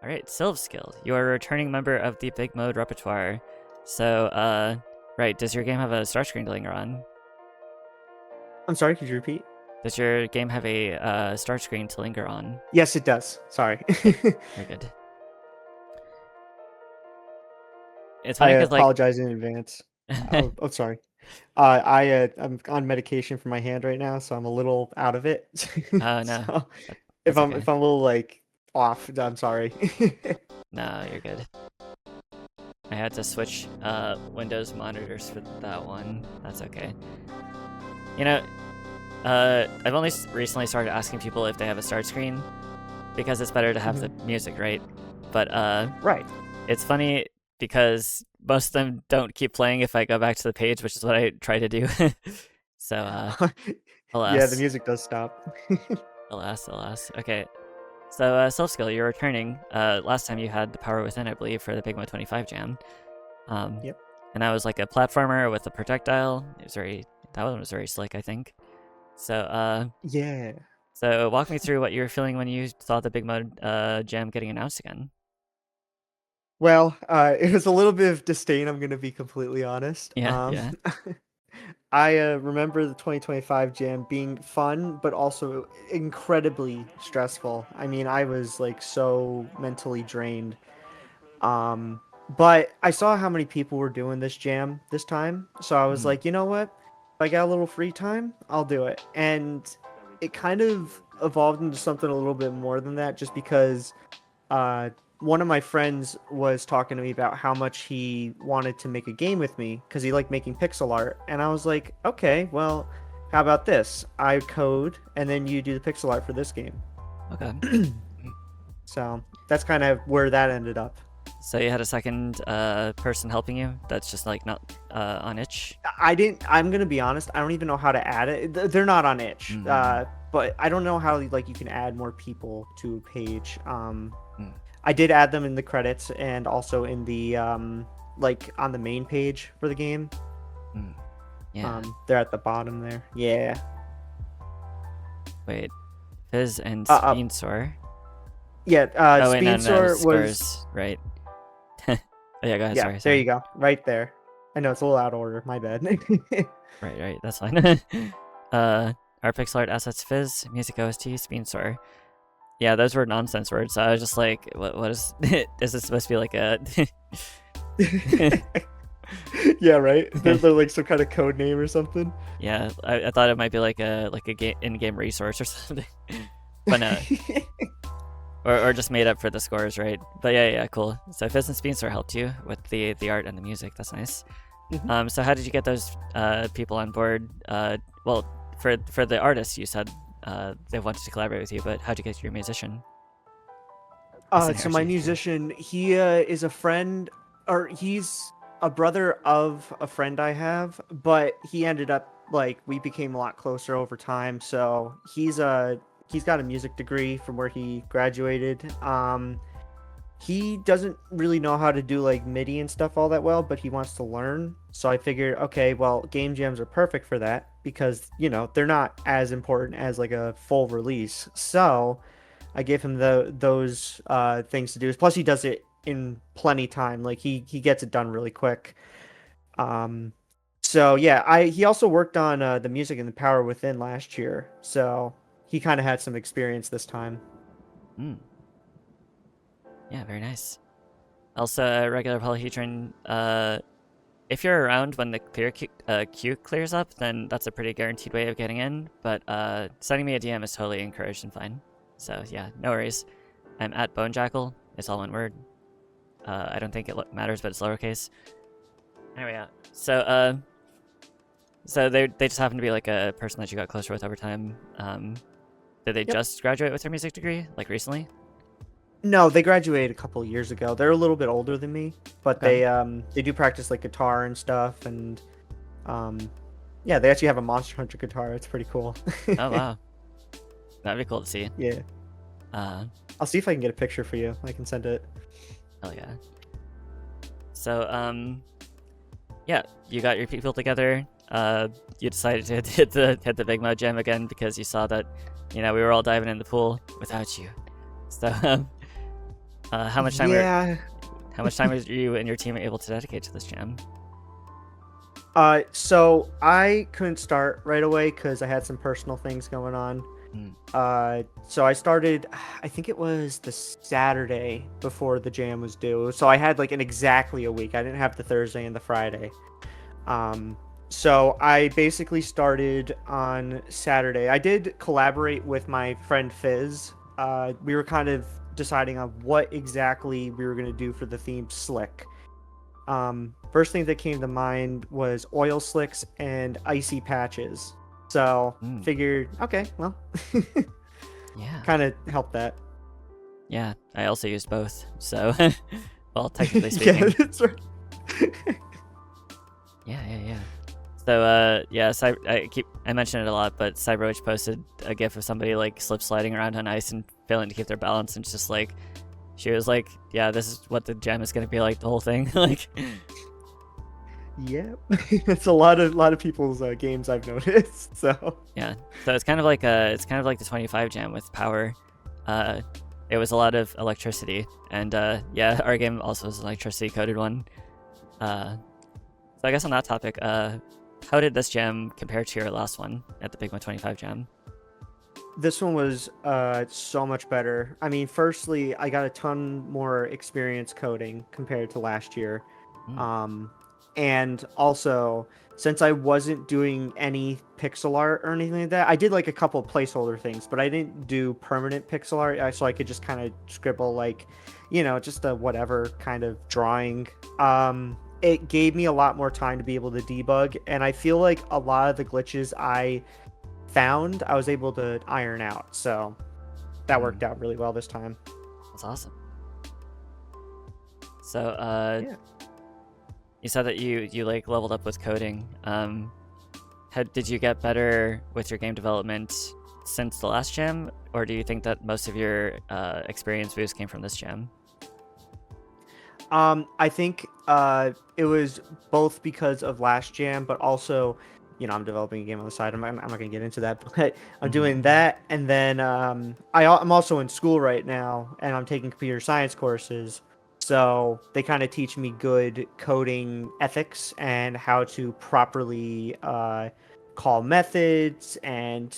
All right, SilvSkill. You are a returning member of the Big Mode repertoire. So, right, does your game have a start screen to linger on? I'm sorry, could you repeat? Does your game have a start screen to linger on? Yes, it does. Sorry. Very good. It's I funny because, like, apologize in advance. Oh, sorry. I'm on medication for my hand right now, so I'm a little out of it. oh no, So if that's I'm okay. if I'm a little like off, I'm sorry. No, you're good. I had to switch Windows monitors for that one. That's okay. You know, I've only recently started asking people if they have a start screen because it's better to have the music, right? But Right. it's funny because most of them don't keep playing if I go back to the page, which is what I try to do. So, Yeah, the alas, music does stop. alas. Okay, so SilvSkill, you're returning. Last time you had the Power Within, I believe, for the BIGMODE 25 jam. Yep. And that was like a platformer with a projectile. That one was very slick, I think. So, Yeah. so walk me through what you were feeling when you saw the BIGMODE jam getting announced again. Well, it was a little bit of disdain, I'm gonna be completely honest. Yeah. I remember the 2025 jam being fun, but also incredibly stressful. I mean, I was like so mentally drained. Um, but I saw how many people were doing this jam this time, so I was Mhm. like, you know what? If I got a little free time, I'll do it. And it kind of evolved into something a little bit more than that, just because uh, one of my friends was talking to me about how much he wanted to make a game with me because he liked making pixel art. And I was like, okay, well, how about this? I code and then you do the pixel art for this game. Okay. So that's kind of where that ended up. So you had a second person helping you that's just like not on itch? I'm going to be honest, I don't even know how to add it. They're not on itch. Mm-hmm. But I don't know how like you can add more people to a page. Mm. I did add them in the credits and also in the like on the main page for the game. Mm. Yeah. They're at the bottom there. Yeah. Wait. Fizz and Uh, uh Speensor. yeah. Oh wait, no, Speensor was. scores, right? Oh, yeah, go ahead. Yeah. Sorry, There you sorry. go. Right there. I know it's a little out of order. My bad. Right. That's fine. Art pixel art assets Fizz, music OST, Speensor. Yeah, those were nonsense words. So I was just like, what is is this supposed to be like a Yeah. Right. They're like some kind of code name or something. Yeah, I thought it might be like a in-game resource or something. But no. Or just made up for the scores, right? But yeah, cool. So Fizz and Speensor helped you with the art and the music. That's nice. So how did you get those people on board? Well, for the artists, you said they wanted to collaborate with you, but how'd you get your musician? So my musician, he is a friend, or he's a brother of a friend I have, but he ended up like we became a lot closer over time. So he's got a music degree from where he graduated. He doesn't really know how to do like MIDI and stuff all that well, but he wants to learn. So I figured, okay, well, game jams are perfect for that because, you know, they're not as important as like a full release. So I gave him those things to do. Plus, he does it in plenty time. Like he gets it done really quick. Um, so yeah, he also worked on the music in the Power Within last year. So he kind of had some experience this time. Mm. Yeah, very nice. Also, regular polyhedron. If you're around when the queue clears up, then that's a pretty guaranteed way of getting in. But sending me a DM is totally encouraged and fine. So yeah, no worries. I'm at Bonejackal. It's all one word. I don't think it matters, but it's lowercase. Anyway, yeah. So they just happen to be like a person that you got closer with over time. Did they Yep. just graduate with their music degree, like recently? No, they graduated a couple years ago. They're a little bit older than me, but Okay. they do practice like guitar and stuff, and um, yeah, they actually have a Monster Hunter guitar. It's pretty cool. Oh wow, that'd be cool to see. Yeah, Uh, I'll see if I can get a picture for you. I can send it. Hell yeah. So yeah, you got your people together. You decided to hit the Big Mud Jam again because you saw that, we were all diving in the pool without you. So How much time Yeah. how much time were you and your team able to dedicate to this jam? So I couldn't start right away because I had some personal things going on. Mm. So I started, I think it was the Saturday before the jam was due. So I had like an exactly a week. I didn't have the Thursday and the Friday. So I basically started on Saturday. I did collaborate with my friend Fizz. We were kind of deciding on what exactly we were going to do for the theme Slick. First thing that came to mind was oil slicks and icy patches. So figured, okay, well, yeah, kind of helped that. Yeah, I also used both. So, well, technically speaking. Yeah, that's right. Yeah. So, yeah, I mention it a lot, but Cyberwitch posted a gif of somebody like slip sliding around on ice and failing to keep their balance, and it's just like, she was like, yeah, this is what the jam is gonna be like, the whole thing. Like, yeah, it's a lot of people's games I've noticed. So yeah, so it's kind of like the 25 jam with power. It was a lot of electricity, and yeah, our game also was an electricity coded one. So I guess on that topic, how did this jam compare to your last one at the BIGMODE 25 jam? this one was so much better. I mean, firstly, I got a ton more experience coding compared to last year. And also, since I wasn't doing any pixel art or anything like that, I did like a couple placeholder things, but I didn't do permanent pixel art, so I could just kind of scribble like, just a whatever kind of drawing. It gave me a lot more time to be able to debug, and I feel like a lot of the glitches I found, I was able to iron out, so that worked out really well this time. That's awesome. So, yeah. You said that you like leveled up with coding. Did you get better with your game development since the last jam, or do you think that most of your experience boost came from this jam? I think it was both because of last jam, but also, I'm developing a game on the side. I'm not going to get into that, but I'm doing that, and then I'm also in school right now, and I'm taking computer science courses. So they kind of teach me good coding ethics and how to properly call methods and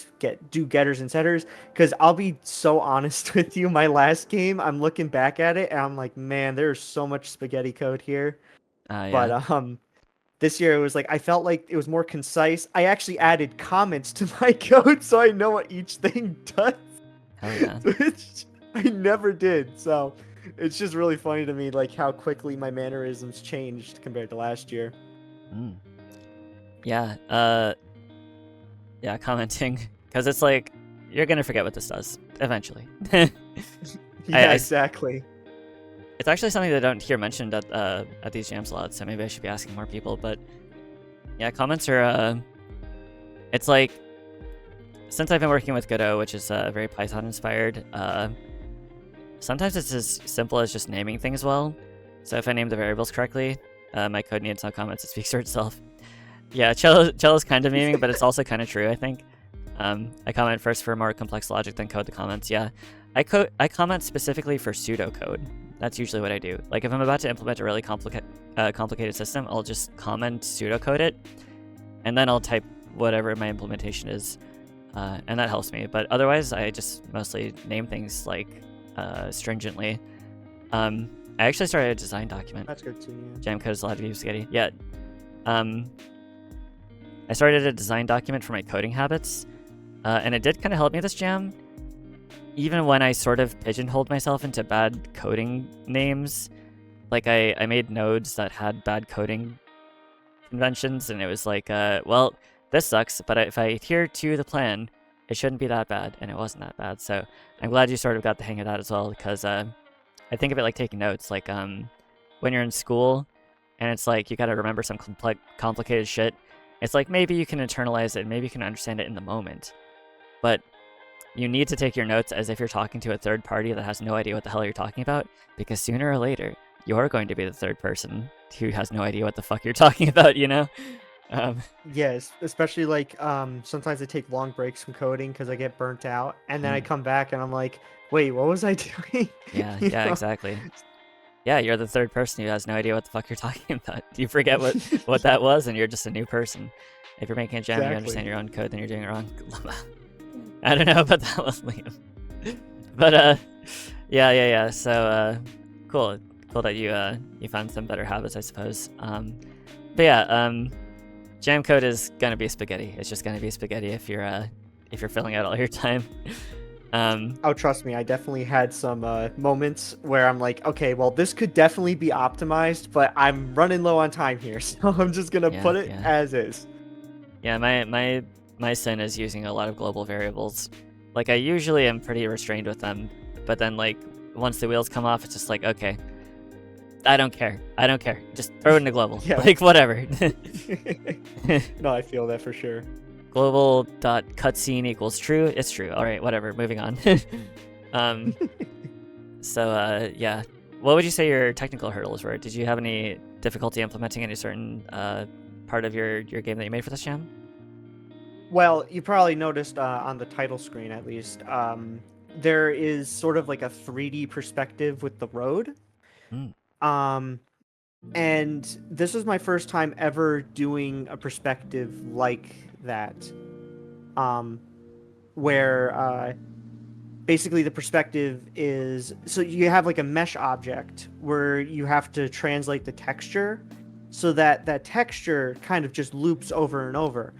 do getters and setters. Because I'll be so honest with you, my last game, I'm looking back at it and I'm like, man, there's so much spaghetti code here. Yeah. But this year it was like I felt like it was more concise. I actually added comments to my code so I know what each thing does. Hell yeah. I never did. So it's just really funny to me, like how quickly my mannerisms changed compared to last year. Yeah. Yeah, commenting, because it's like you're gonna forget what this does eventually. Yeah, exactly. It's actually something that I don't hear mentioned at these jams a lot, so maybe I should be asking more people. But yeah, comments are it's like, since I've been working with Godot, which is very Python inspired, sometimes it's as simple as just naming things well. So if I name the variables correctly, my code needs no comments. It speaks for itself. Yeah, Cello's kind of memeing, but it's also kind of true, I think. I comment first for more complex logic, then code the comments. Yeah, I comment specifically for pseudocode. That's usually what I do. Like if I'm about to implement a really complicated system, I'll just comment pseudocode it, and then I'll type whatever my implementation is, and that helps me. But otherwise, I just mostly name things like stringently. I actually started a design document. That's good too. Yeah. Jam code is allowed to be spaghetti. Yeah. I started a design document for my coding habits, and it did kind of help me this jam. Even when I sort of pigeonholed myself into bad coding names, like I made nodes that had bad coding conventions, and it was like, well, this sucks, but if I adhere to the plan, it shouldn't be that bad, and it wasn't that bad. So I'm glad you sort of got the hang of that as well, because I think of it like taking notes. Like when you're in school, and it's like you got to remember some complicated shit. It's like maybe you can internalize it, maybe you can understand it in the moment, but you need to take your notes as if you're talking to a third party that has no idea what the hell you're talking about, because sooner or later, you're going to be the third person who has no idea what the fuck you're talking about, you know? Um, Yes, especially like sometimes I take long breaks from coding because I get burnt out, and then I mm, come back and I'm like, wait, what was I doing? yeah, You yeah, know? exactly. Yeah, you're the third person who has no idea what the fuck you're talking about. You forget what that was, and you're just a new person. If you're making a gem and you Exactly. understand your own code, then you're doing it wrong. I don't know about that one, Liam. But yeah, yeah, yeah. So cool, cool that you found some better habits, I suppose. But yeah, jam code is gonna be spaghetti. It's just gonna be spaghetti if you're filling out all your time. Um, Oh, trust me, I definitely had some moments where I'm like, okay, well, this could definitely be optimized, but I'm running low on time here, so I'm just gonna yeah, put it yeah, as is. yeah. My sin is using a lot of global variables. Like I usually am pretty restrained with them, but then like once the wheels come off, it's just like okay, I don't care. I don't care. Just throw it in a global. Yeah. Like whatever. No, I feel that for sure. Global dot cutscene equals true. It's true. All right, whatever. Moving on. um, so yeah, what would you say your technical hurdles were? Did you have any difficulty implementing any certain part of your game that you made for this jam? Well, you probably noticed on the title screen, at least, there is sort of like a 3D perspective with the road. Mm. Um, and this was my first time ever doing a perspective like that, um, where basically the perspective is so you have like a mesh object where you have to translate the texture so that that texture kind of just loops over and over.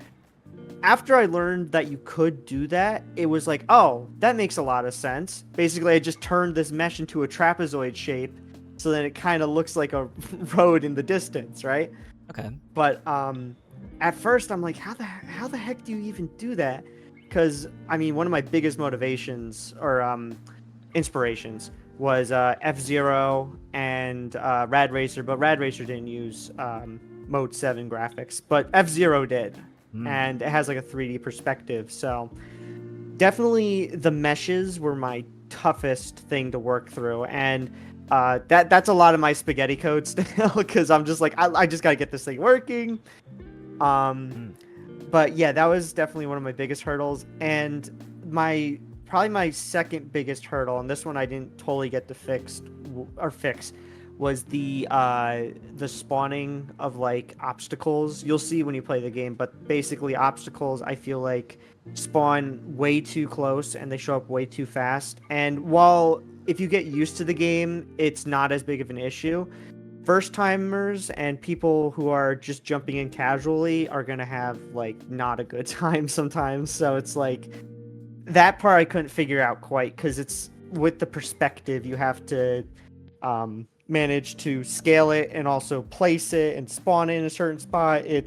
After I learned that you could do that, it was like, oh, that makes a lot of sense. Basically, I just turned this mesh into a trapezoid shape so that it kind of looks like a road in the distance, right? Okay. But at first I'm like, how the heck do you even do that? Because I mean, one of my biggest motivations or inspirations was F-Zero and Rad Racer, but Rad Racer didn't use Mode 7 graphics, but F-Zero did, Mm. and it has like a 3D perspective. So definitely the meshes were my toughest thing to work through, and that's a lot of my spaghetti code still because I'm just like I just gotta get this thing working. Um, Mm. but yeah, that was definitely one of my biggest hurdles, and my probably my second biggest hurdle, and this one I didn't totally get to fix, was the spawning of like obstacles. You'll see when you play the game, but basically obstacles I feel like spawn way too close and they show up way too fast. And while if you get used to the game, it's not as big of an issue. First timers and people who are just jumping in casually are gonna have like not a good time sometimes. So it's like that part I couldn't figure out quite because it's with the perspective you have to manage to scale it and also place it and spawn it in a certain spot. It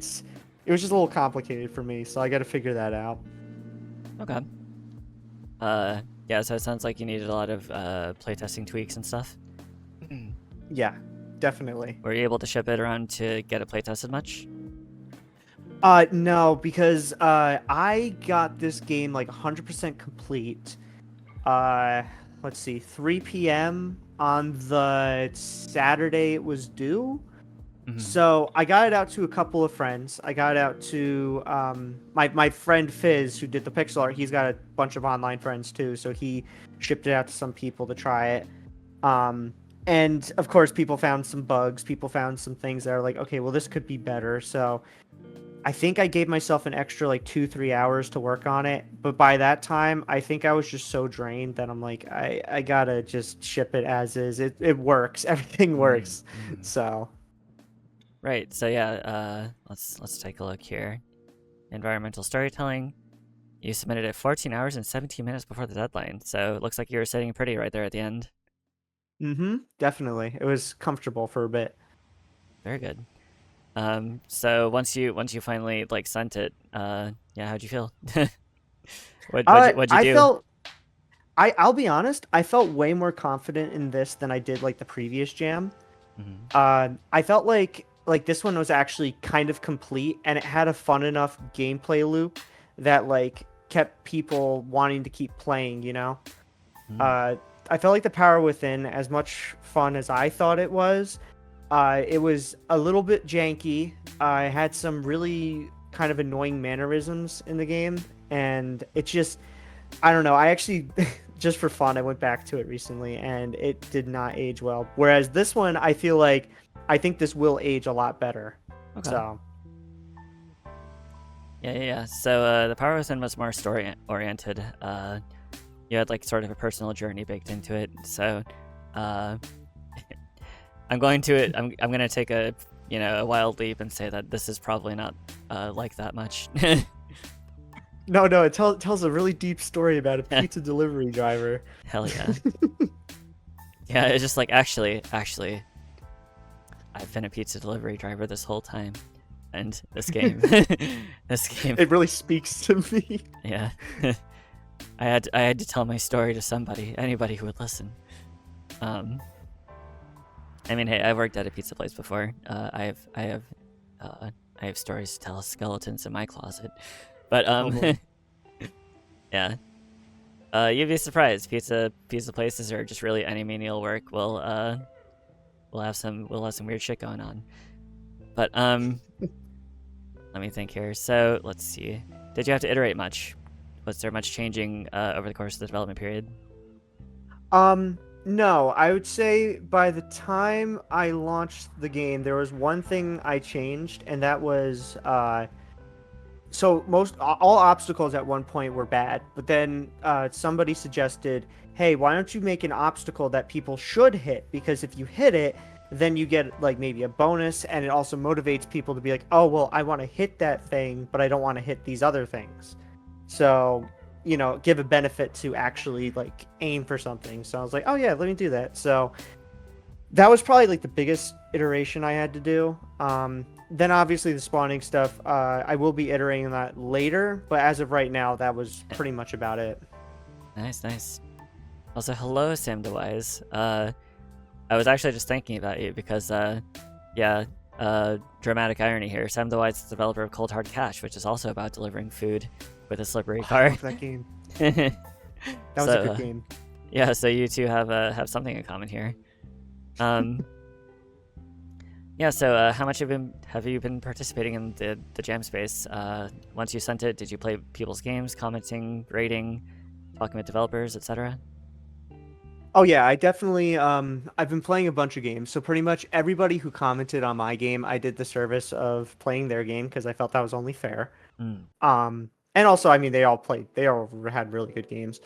was just a little complicated for me, so I got to figure that out. Okay. Yeah. So it sounds like you needed a lot of playtesting tweaks and stuff. Yeah, definitely. Were you able to ship it around to get it playtested much? No, because I got this game like 100% complete. Uh, let's see, 3 p.m. on the Saturday it was due. Mm-hmm. So I got it out to a couple of friends. I got it out to my friend Fizz, who did the pixel art. He's got a bunch of online friends too, so he shipped it out to some people to try it. And of course, people found some bugs. People found some things that are like, okay, well, this could be better. So I think I gave myself an extra like 2-3 hours to work on it. But by that time, I think I was just so drained that I'm like, I gotta just ship it as is. It works. Everything works. Mm-hmm. So. Right. So yeah, let's take a look here. Environmental storytelling. You submitted it 14 hours and 17 minutes before the deadline. So it looks like you were sitting pretty right there at the end. Mm-hmm. Definitely. It was comfortable for a bit. Very good. So once you finally like sent it, yeah, how'd you feel? What'd you I do? felt I'll be honest, I felt way more confident in this than I did like the previous jam. Mm-hmm. I felt like this one was actually kind of complete and it had a fun enough gameplay loop that like kept people wanting to keep playing, you know? Mm. I felt like the Power Within, as much fun as I thought it was, It was a little bit janky. I had some really kind of annoying mannerisms in the game, and it just, I don't know. I actually, just for fun, I went back to it recently, and it did not age well. Whereas this one, I think this will age a lot better. Okay. So. Yeah. So the Power Within was more story oriented. You had like sort of a personal journey baked into it. So uh, I'm going to take a a wild leap and say that this is probably not like that much. No, it tells a really deep story about a pizza delivery driver. Hell yeah. Yeah, it's just like actually, I've been a pizza delivery driver this whole time, and this game, It really speaks to me. Yeah. I had to tell my story to somebody, anybody who would listen. I mean, hey, I've worked at a pizza place before. I have stories to tell, skeletons in my closet, but yeah. You'd be surprised. Pizza places are just really any menial work. We'll have some weird shit going on. But let me think here. So let's see. Did you have to iterate much? Was there much changing over the course of the development period? No, I would say by the time I launched the game, there was one thing I changed, and that was so all obstacles at one point were bad, but then somebody suggested, hey, why don't you make an obstacle that people should hit? Because if you hit it, then you get like maybe a bonus, and it also motivates people to be like, oh, well, I want to hit that thing, but I don't want to hit these other things. So, give a benefit to actually like aim for something. So I was like, oh yeah, let me do that. So that was probably like the biggest iteration I had to do. Then obviously the spawning stuff, I will be iterating that later, but as of right now, that was pretty much about it. Nice. Also, hello, Sam DeWise. I was actually just thinking about you because, dramatic irony here. Sam DeWise is the developer of Cold Hard Cash, which is also about delivering food with a slippery car. I love that game. That was a good game. Yeah, so you two have something in common here. Yeah, so how much have you been participating in the jam space? Once you sent it, did you play people's games, commenting, rating, talking with developers, etc.? Oh yeah, I definitely I've been playing a bunch of games. So pretty much everybody who commented on my game, I did the service of playing their game because I felt that was only fair. And also, I mean, they all had really good games.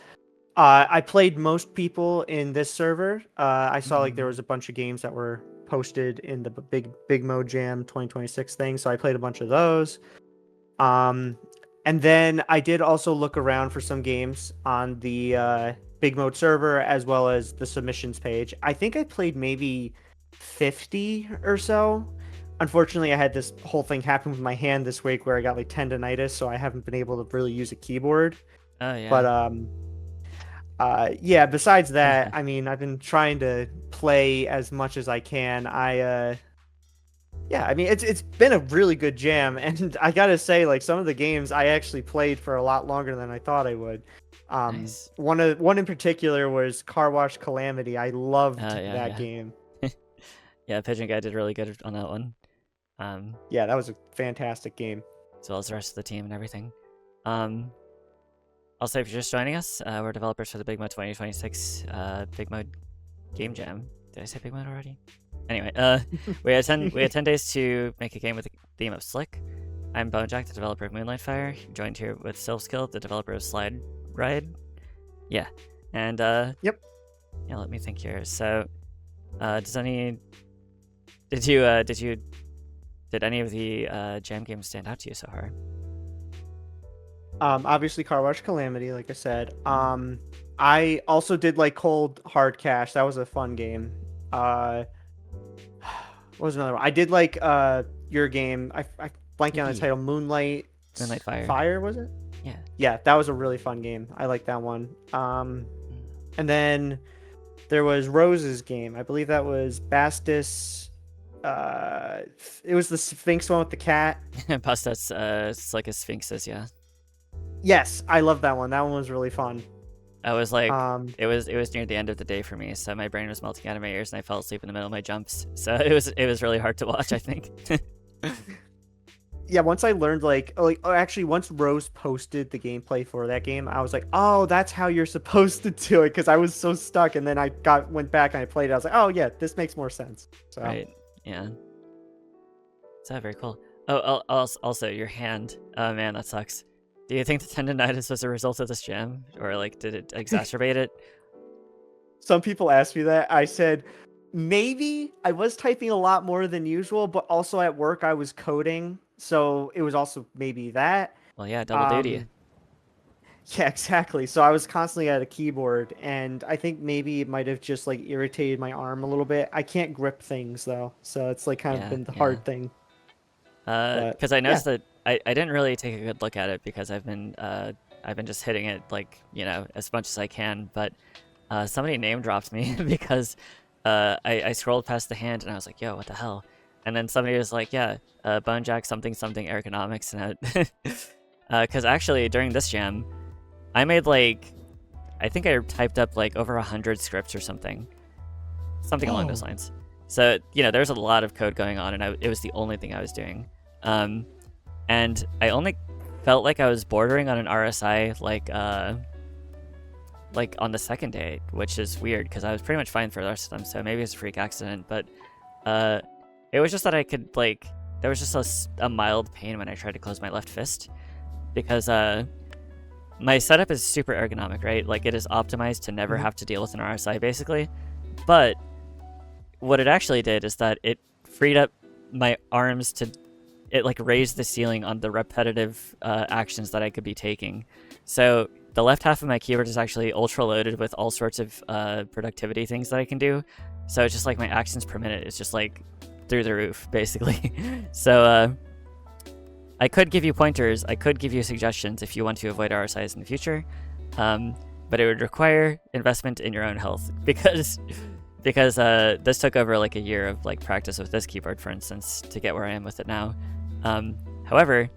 I played most people in this server. I saw like there was a bunch of games that were posted in the BIGMODE Jam 2026 thing, so I played a bunch of those. And then I did also look around for some games on the BIGMODE server as well as the submissions page. I think I played maybe 50 or so. Unfortunately, I had this whole thing happen with my hand this week where I got like tendonitis, so I haven't been able to really use a keyboard. Oh yeah. But yeah, besides that, I mean, I've been trying to play as much as I can. I mean, it's been a really good jam, and I gotta say, like, some of the games I actually played for a lot longer than I thought I would. Nice. One in particular was Car Wash Calamity. I loved that game. Yeah, Pigeon Guy did really good on that one. Yeah, that was a fantastic game. As well as the rest of the team and everything. Also, if you're just joining us, we're developers for the BIGMODE 2026 BIGMODE Game Jam. Did I say BIGMODE already? Anyway, we had 10 days to make a game with the theme of Slick. I'm Bonejack, the developer of Moonlight Fire. Joined here with SilvSkill, the developer of Slide Ride. Yeah, and yep. Yeah, let me think here. So, did any of the jam games stand out to you so far? Obviously Car Wash Calamity, like I said. I also did like Cold Hard Cash. That was a fun game. What was another one? I did like your game. I blanked on the title. Moonlight Fire, was it? Yeah, that was a really fun game. I like that one. And then there was Rose's game. I believe that was Bastis. It was the Sphinx one with the cat. Bastis, it's like a Sphinx's, yeah. Yes, I love that one. That one was really fun. I was like, Um, it was near the end of the day for me, so my brain was melting out of my ears, and I fell asleep in the middle of my jumps. So it was really hard to watch, I think. yeah, once I learned actually once Rose posted the gameplay for that game, I was like, oh, that's how you're supposed to do it, because I was so stuck, and then I went back and I played it. I was like, oh yeah, this makes more sense. So Right. Yeah. So very cool. Oh, also your hand. Oh man, that sucks. Do you think the tendonitis was a result of this jam, or like did it exacerbate it? some people asked me that. I said maybe I was typing a lot more than usual, but also at work I was coding, so it was also maybe that. Well, yeah, double duty. Um, yeah, exactly. So I was constantly at a keyboard, and I think maybe it might have just like irritated my arm a little bit. I can't grip things though, so it's like kind of Yeah, been the yeah. hard thing. But Because I yeah, noticed that I didn't really take a good look at it because I've been just hitting it like as much as I can. But somebody name dropped me because I scrolled past the hand and I was like, yo, what the hell? And then somebody was like, yeah, bone jack something something ergonomics, and because actually during this jam, I made like I think I typed up like over 100 scripts or something along those oh, lines. So there's a lot of code going on, and it was the only thing I was doing. And I only felt like I was bordering on an RSI like on the second day, which is weird because I was pretty much fine for the rest of them. So maybe it's a freak accident, but it was just that I could there was just a mild pain when I tried to close my left fist because my setup is super ergonomic, right? Like it is optimized to never have to deal with an RSI basically, but what it actually did is that it freed up my arms to like raised the ceiling on the repetitive actions that I could be taking. So the left half of my keyboard is actually ultra loaded with all sorts of productivity things that I can do. So it's just like my actions per minute is just like through the roof basically. So I could give you pointers, I could give you suggestions if you want to avoid RSIs in the future, but it would require investment in your own health because this took over like a year of like practice with this keyboard, for instance, to get where I am with it now. However,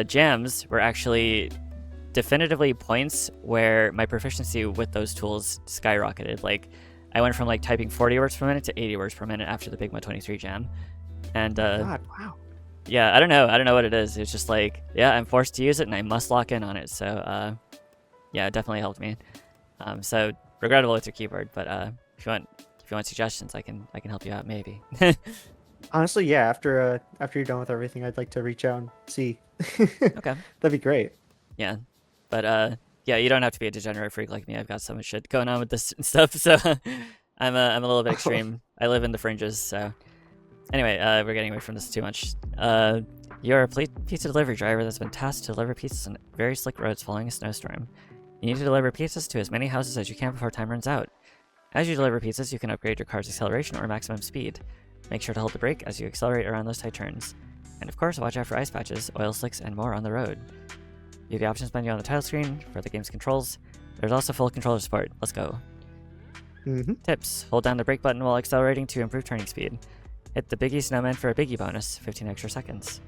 jams were actually definitively points where my proficiency with those tools skyrocketed. Like I went from like typing 40 words per minute to 80 words per minute after the BIGMODE 23 jam. And God, wow. yeah, I don't know what it is. It's just like, yeah, I'm forced to use it and I must lock in on it. So yeah, it definitely helped me. So regrettable with your keyboard, but if you want suggestions, I can help you out maybe. Honestly, yeah. After you're done with everything, I'd like to reach out and see. Okay. That'd be great. Yeah, but yeah, you don't have to be a degenerate freak like me. I've got so much shit going on with this and stuff, so I'm a little bit extreme. I live in the fringes, so anyway, we're getting away from this too much. You're a pizza delivery driver that's been tasked to deliver pizzas on very slick roads following a snowstorm. You need to deliver pizzas to as many houses as you can before time runs out. As you deliver pizzas, you can upgrade your car's acceleration or maximum speed. Make sure to hold the brake as you accelerate around those tight turns. And of course, watch out for ice patches, oil slicks, and more on the road. You have the options menu on the title screen for the game's controls. There's also full controller support. Let's go. Tips. Hold down the brake button while accelerating to improve turning speed. Hit the Biggie Snowman for a Biggie bonus, 15 extra seconds.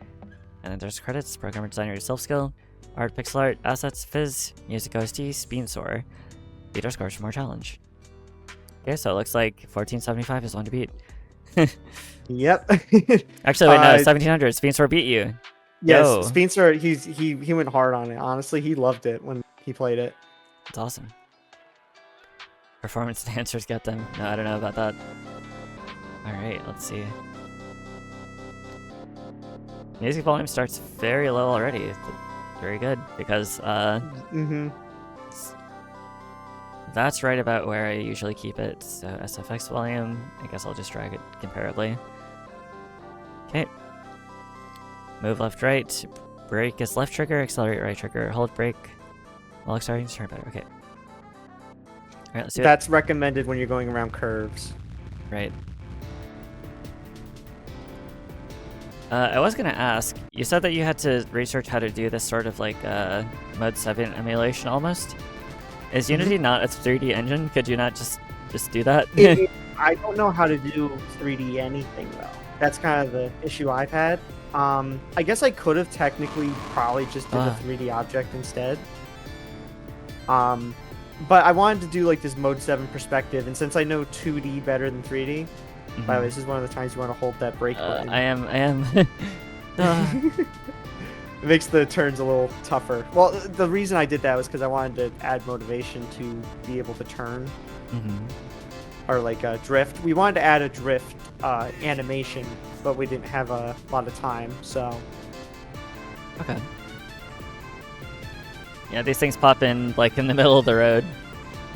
And then there's credits, programmer designer SilvSkill, art, pixel art, assets, fizz, music OST, Speensor. Beat our scores for more challenge. Okay, so it looks like 1475 is one to beat. Yep. Actually, wait, no, 1700. Speensor beat you. Yes, Yo. Speensor, he went hard on it. Honestly, he loved it when he played it. That's awesome. Performance dancers get them. No, I don't know about that. Alright, let's see. Music volume starts very low already. Very good, because that's right about where I usually keep it. So SFX volume, I guess I'll just drag it comparably. Okay. Move left, right. Brake is left trigger, accelerate right trigger, hold brake while accelerating to turn better. Okay. Alright, let's do it. That's recommended when you're going around curves. Right. I was gonna ask, you said that you had to research how to do this sort of like Mode 7 emulation almost. Is Unity not a 3D engine? Could you not just do that? I don't know how to do 3D anything though. That's kind of the issue I've had. I guess I could have technically probably just did a 3D object instead. but I wanted to do like this mode 7 perspective, and since I know 2D better than 3D, by the way, this is one of the times you want to hold that brake button. I am. It makes the turns a little tougher. Well, the reason I did that was because I wanted to add motivation to be able to turn. Or like a drift. We wanted to add a drift animation, but we didn't have a lot of time, so. Okay. Yeah, these things pop in like in the middle of the road.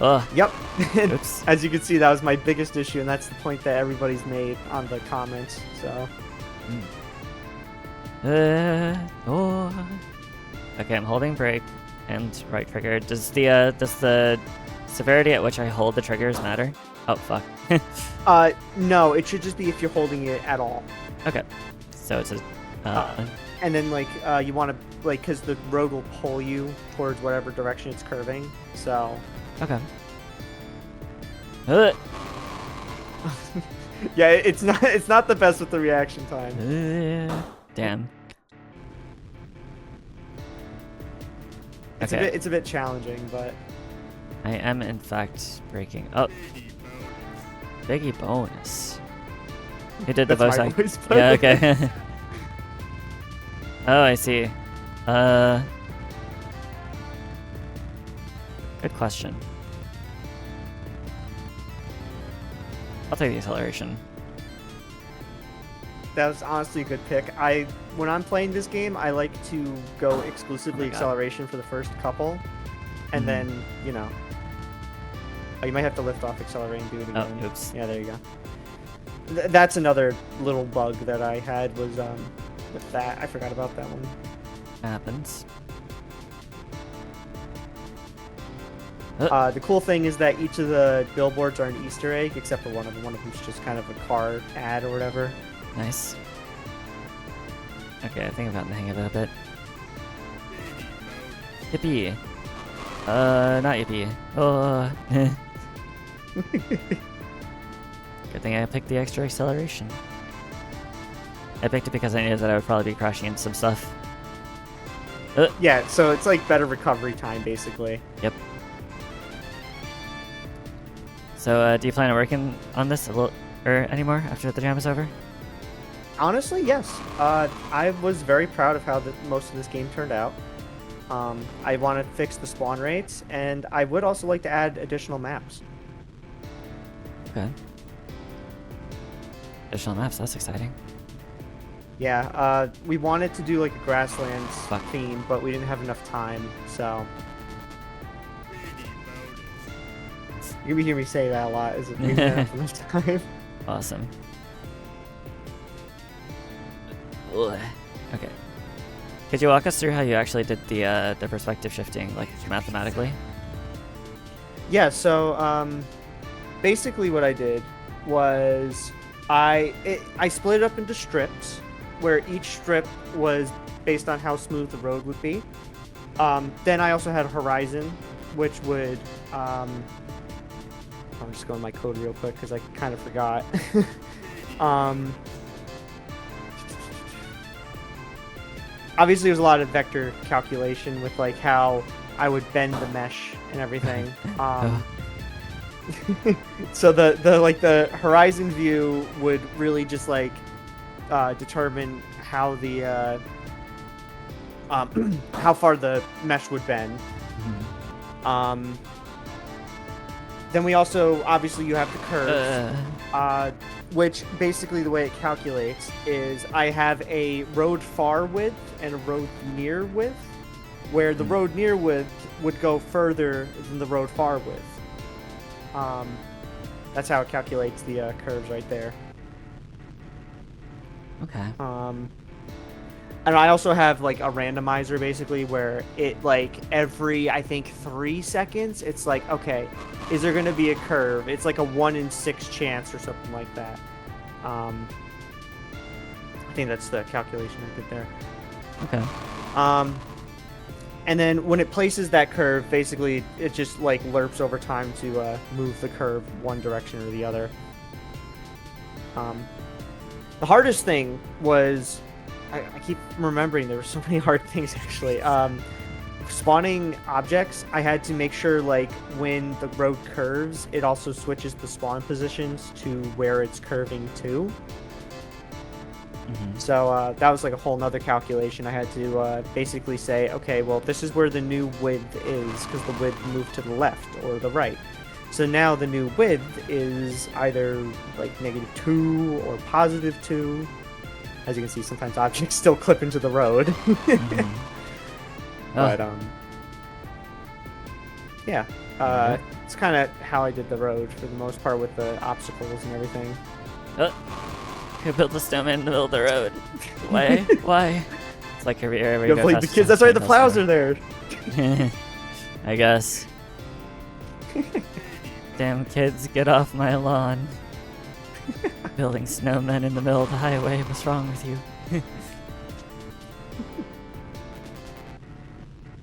Oh. Yep. Oops. As you can see, that was my biggest issue, and that's the point that everybody's made on the comments. So. Oh. Okay, I'm holding brake and right trigger. Does the severity at which I hold the triggers matter? Oh fuck. No, it should just be if you're holding it at all. Okay. So it's a. And then like you want to like because the road will pull you towards whatever direction it's curving. So. Okay. Yeah, it's not the best with the reaction time. Damn. It's Okay. a bit challenging, but I am in fact breaking. Oh. Biggie bonus. Who did the voice my acting? voice, Yeah, okay. Oh, I see. Good question. I'll take the acceleration. That was honestly a good pick. When I'm playing this game, I like to go exclusively acceleration for the first couple, and then oh, you might have to lift off accelerate and do it again. Oh, oops. Yeah, there you go. That's another little bug that I had was with that. I forgot about that one. Happens. The cool thing is that each of the billboards are an Easter egg, except for one of them. One of them's just kind of a car ad or whatever. Nice. Okay, I think I've gotten the hang of it a bit. Yippee. Not yippee. Oh. Good thing I picked the extra acceleration. I picked it because I knew that I would probably be crashing into some stuff. Yeah, so it's like better recovery time, basically. Yep. So, do you plan on working on this a little anymore after the jam is over? Honestly, yes. I was very proud of how most of this game turned out. I want to fix the spawn rates, and I would also like to add additional maps. Okay. Additional maps, that's exciting. Yeah, we wanted to do like a grasslands theme, but we didn't have enough time, so... You're gonna hear me say that a lot, is it? We didn't have enough time. Awesome. Ugh. Okay. Could you walk us through how you actually did the perspective shifting, like mathematically? Yeah. So basically, what I did was I split it up into strips, where each strip was based on how smooth the road would be. Then I also had a horizon, which would I'm just going to my code real quick because I kind of forgot. Obviously, there's a lot of vector calculation with like how I would bend the mesh and everything. So the horizon view would really just like determine how the how far the mesh would bend. Then we also, obviously, you have the curves, which basically the way it calculates is I have a road far width and a road near width, where the road near width would go further than the road far width. That's how it calculates the curves right there. Okay. And I also have like a randomizer basically where it like every I think 3 seconds it's like, okay, is there gonna be a curve? It's like a 1 in 6 chance or something like that. I think that's the calculation I did there. Okay. And then when it places that curve, basically it just like lerps over time to move the curve one direction or the other. The hardest thing was I keep remembering there were so many hard things actually. spawning objects, I had to make sure like when the road curves, it also switches the spawn positions to where it's curving to. So that was like a whole nother calculation. I had to basically say, okay, well, this is where the new width is because the width moved to the left or the right. So now the new width is either like -2 or +2. As you can see, sometimes objects still clip into the road. But yeah, it's kind of how I did the road for the most part with the obstacles and everything. Who built the snowman in the middle of the road? Why? Why? It's like every area where you go Blame the kids. That's right. The plows are there. I guess. Damn kids, get off my lawn. Building snowmen in the middle of the highway. What's wrong with you?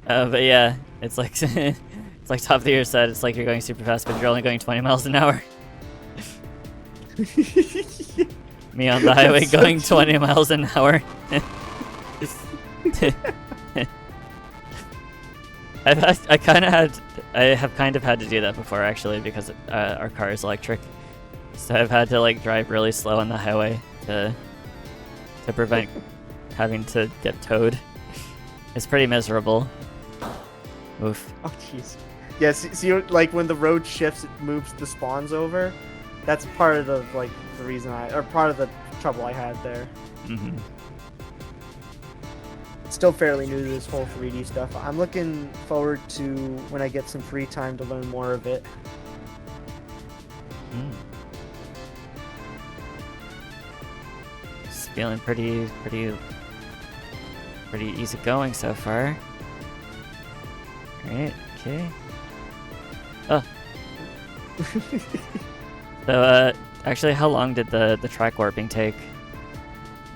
But yeah, it's like it's like Top of the Year said. It's like you're going super fast, but you're only going 20 miles an hour. Me on the highway going 20 miles an hour. I have kind of had to do that before actually because our car is electric, so I've had to like drive really slow on the highway to prevent having to get towed. It's pretty miserable. Oof. Oh jeez. Yeah, see, like when the road shifts, it moves the spawns over. That's part of the like the reason part of the trouble I had there. Still fairly new to this whole 3D stuff. I'm looking forward to when I get some free time to learn more of it. It's feeling pretty easy going so far. Great. Okay. Oh. So, actually, how long did the track warping take?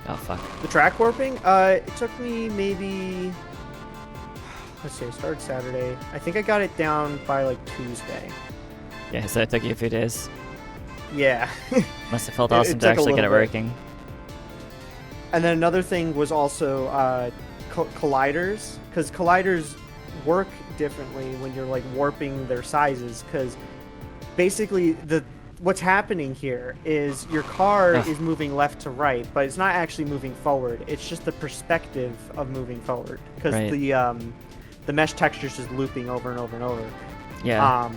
Oh, fuck. The track warping? It took me maybe... Let's see, I started Saturday. I think I got it down by, like, Tuesday. Yeah, so it took you a few days. Yeah. Must have felt awesome to actually get it working. And then another thing was also colliders, because colliders work differently when you're, like, warping their sizes, because basically what's happening here is your car is moving left to right, but it's not actually moving forward. It's just the perspective of moving forward because the mesh texture is just looping over and over and over. Yeah.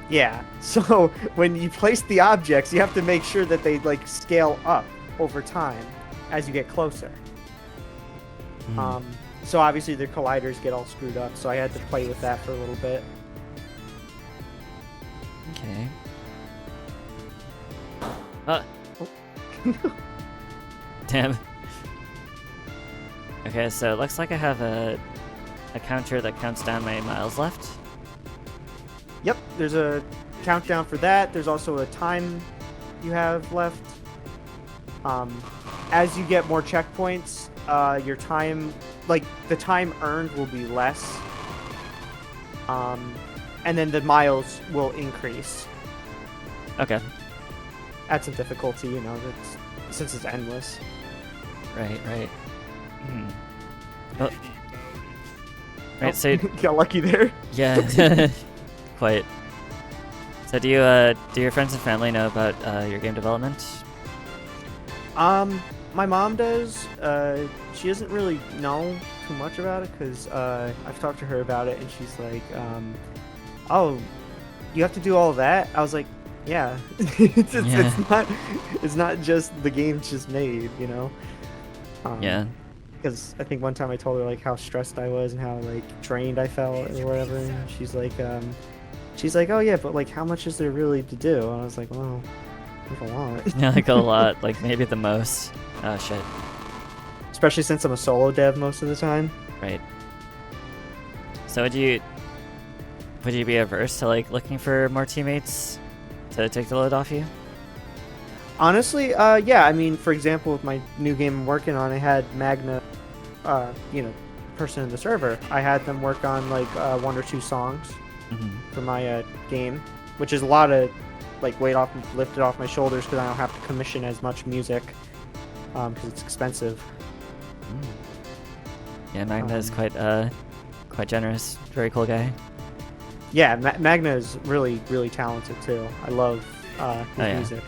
Yeah. So when you place the objects, you have to make sure that they like scale up over time as you get closer. So obviously the colliders get all screwed up. So I had to play with that for a little bit. Okay. Damn. Okay, so it looks like I have a counter that counts down my miles left. Yep, there's a countdown for that. There's also a time you have left. As you get more checkpoints, your time, like the time earned will be less. And then the miles will increase. Okay. Add some difficulty, you know, since it's endless. Right. Oh. Right, so got lucky there. Yeah, quite. So do your friends and family know about your game development? My mom does. She doesn't really know too much about it because I've talked to her about it, and she's like, "Oh, you have to do all that?" I was like, "Yeah, it's not just the game's just made, you know." Yeah. Because I think one time I told her like how stressed I was and how like drained I felt or whatever, and she's like, "Oh yeah, but like how much is there really to do?" And I was like, "Well, there's a lot." Yeah, like a lot, like maybe the most. Oh shit. Especially since I'm a solo dev most of the time. Right. So would you be averse to like looking for more teammates to take the load off you? Honestly, yeah. I mean, for example, with my new game I'm working on, I had Magna, person in the server. I had them work on like 1 or 2 songs for my game, which is a lot of like weight lifted off my shoulders because I don't have to commission as much music because it's expensive. Yeah, Magna is quite quite generous. Very cool guy. Yeah, Magna is really, really talented too. I love his music.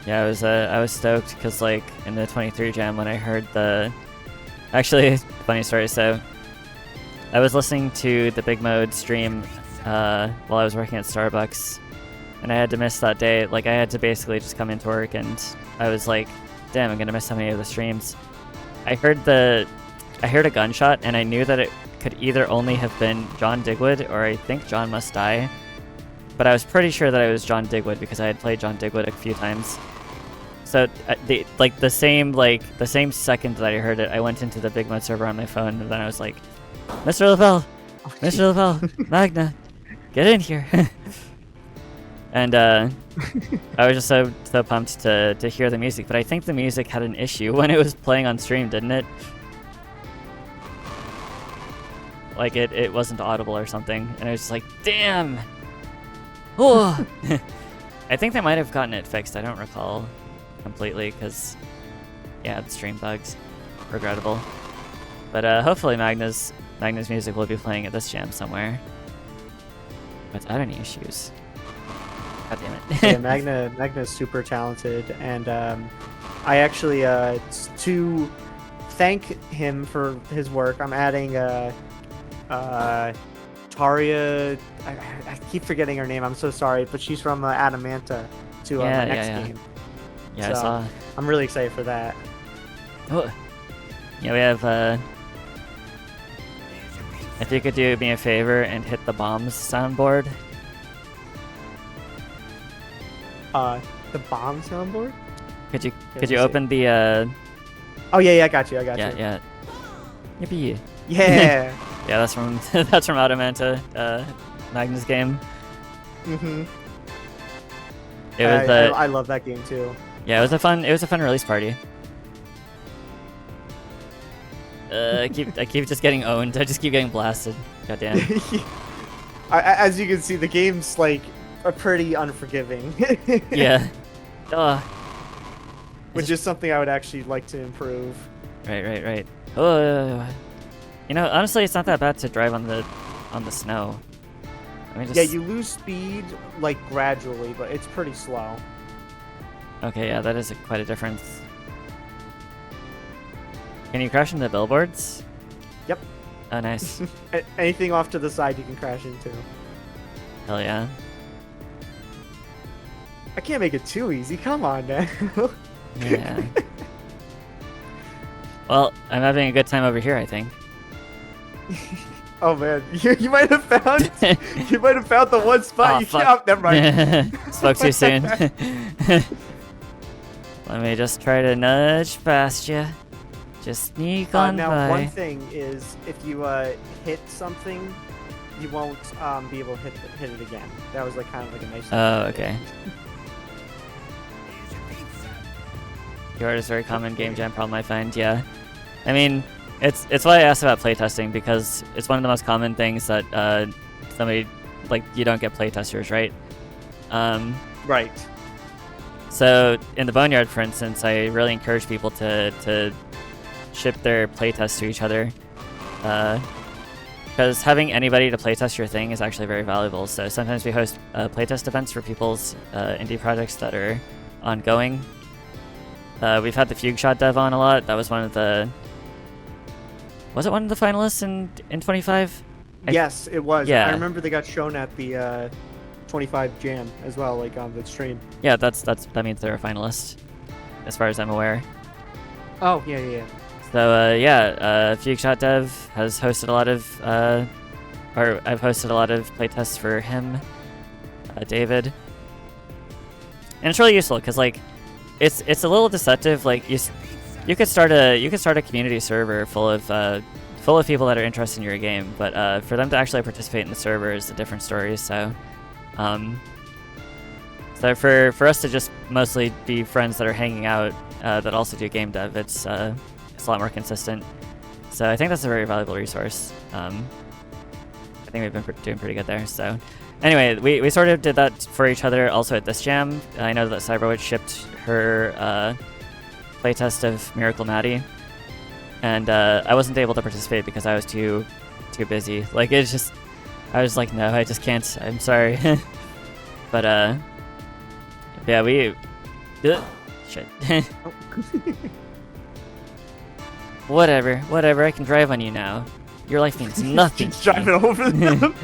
Yeah, I was stoked because like in the 23 jam when I heard the, actually funny story. So I was listening to the BIGMODE stream while I was working at Starbucks, and I had to miss that day. Like I had to basically just come into work, and I was like, damn, I'm gonna miss so many of the streams. I heard a gunshot, and I knew that it could either only have been John Digwood or I think John Must Die, but I was pretty sure that it was John Digwood because I had played John Digwood a few times. So the same second that I heard it, I went into the BIGMODE server on my phone, and then I was like, Mr. Lavelle, Mr. Lavelle, Magna, get in here. And I was just so pumped to hear the music, but I think the music had an issue when it was playing on stream, didn't it? Like it wasn't audible or something, and I was just like, damn. Oh. I think they might have gotten it fixed. I don't recall completely because, yeah, the stream bugs, regrettable. But hopefully Magna's music will be playing at this jam somewhere without any issues. God damn it. Yeah, Magna's super talented, and I actually to thank him for his work, I'm adding Taria. I keep forgetting her name. I'm so sorry, but she's from Adamanta to my next game. Yeah, so I saw. I'm really excited for that. Oh, yeah, we have. If you could do me a favor and hit the bombs soundboard. The bomb soundboard. Could you open the? Oh yeah, I got you. Yeah. Yippee. Yeah. Yeah, that's from Adamanta, Magna's game. Mhm. It was. I love that game too. Yeah, it was a fun release party. I keep just getting owned. I just keep getting blasted. Goddamn. As you can see, the game's like pretty unforgiving. Yeah. Which is something I would actually like to improve. Right. Oh. You know, honestly, it's not that bad to drive on the snow. I mean, yeah, you lose speed like gradually, but it's pretty slow. Okay, yeah, that is quite a difference. Can you crash into billboards? Yep. Oh, nice. Anything off to the side you can crash into. Hell yeah. I can't make it too easy. Come on, man. Yeah. Well, I'm having a good time over here, I think. Oh man, you might have found the one spot fuck. Oh, never mind. Spoke too soon. Let me just try to nudge past you. Just sneak on now, by. one thing is if you hit something, you won't be able to hit it again. That was like kind of like a nice. Oh, okay. Keyboard is a very common game jam problem I find. Yeah, I mean, it's why I asked about playtesting, because it's one of the most common things that somebody, like, you don't get playtesters, right? Right. So in the Boneyard, for instance, I really encourage people to ship their playtests to each other, because having anybody to playtest your thing is actually very valuable. So sometimes we host playtest events for people's indie projects that are ongoing. We've had the Fugue Shot dev on a lot. That was one of the... Was it one of the finalists in 25? Yes, it was. Yeah. I remember they got shown at the 25 jam as well, like on the stream. Yeah, that means they're a finalist, as far as I'm aware. Oh, yeah. So Fugue Shot dev has hosted a lot of, or I've hosted a lot of playtests for him, David, and it's really useful because like, it's a little deceptive. Like you could start a community server full of people that are interested in your game, but for them to actually participate in the server is a different story. So, for us to just mostly be friends that are hanging out that also do game dev, it's a lot more consistent. So I think that's a very valuable resource. I think we've been doing pretty good there. So anyway, we sort of did that for each other also at this jam. I know that Cyberwitch shipped her playtest of Miracle Maddie. and I wasn't able to participate because I was too busy. Like it's just, I was like, no, I just can't. I'm sorry. But yeah, we. Shit. Whatever. I can drive on you now. Your life means nothing. Just driving over them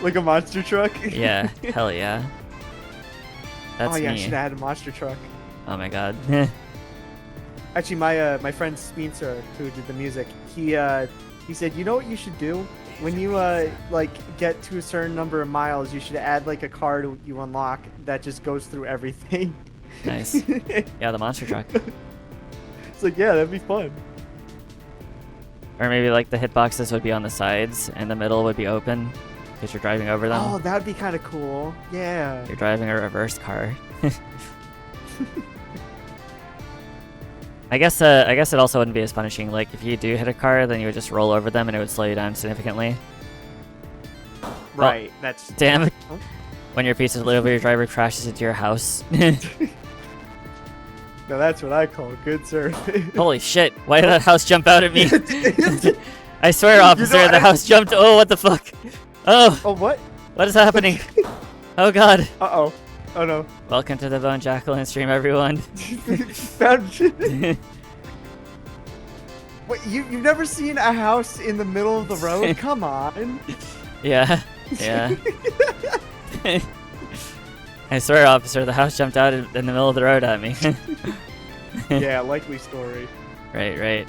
like a monster truck. Yeah, hell yeah. That's oh yeah, I me. should have had a monster truck. Oh my god. Actually, my friend Speensor, who did the music, he said, you know what you should do when you like get to a certain number of miles, you should add like a card you unlock that just goes through everything. Nice. Yeah, the monster truck. It's like, yeah, that'd be fun. Or maybe like the hitboxes would be on the sides and the middle would be open because you're driving over them. Oh, that'd be kind of cool. Yeah. You're driving a reverse car. I guess it also wouldn't be as punishing. Like if you do hit a car, then you would just roll over them and it would slow you down significantly. Right. Oh, that's damn it. Oh. When your pizza delivery driver crashes into your house. No, that's what I call good service. Holy shit! Why did that house jump out at me? I swear, officer, the house jumped. Oh, what the fuck? Oh. Oh, what? What is happening? Oh god. Uh-oh. Oh no. Welcome to the Bone Jacqueline stream, everyone. What, you've never seen a house in the middle of the road? Come on. Yeah. I swear, officer, the house jumped out in the middle of the road at me. Yeah, likely story. Right.